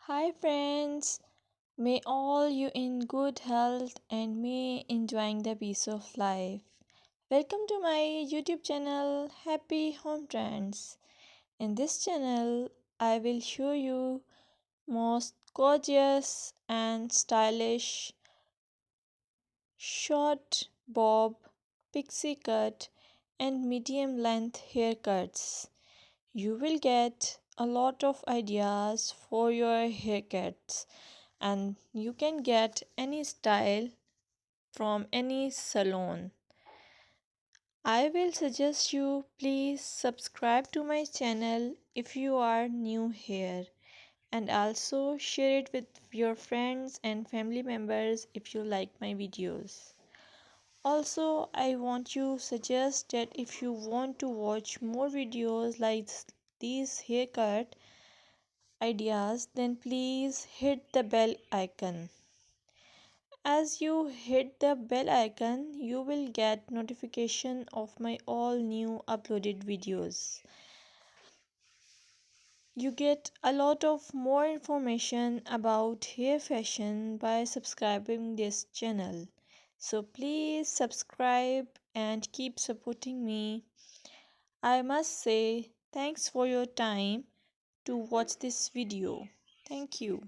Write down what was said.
Hi friends, may all you in good health and may enjoying the peace of life. Welcome to my YouTube channel Happy Home Trends. In this channel, I will show you most gorgeous and stylish short bob, pixie cut and medium length haircuts. You will get a lot of ideas for your haircuts and you can get any style from any salon. I will suggest you please subscribe to my channel if you are new here and also share it with your friends and family members if you like my videos. Also, I want to suggest that if you want to watch more videos like these haircut ideas, then please hit the bell icon. As you hit the bell icon, you will get notification of my all new uploaded videos. You get a lot of more information about hair fashion by subscribing this channel. So please subscribe and keep supporting me. I must say thanks for your time to watch this video. Thank you.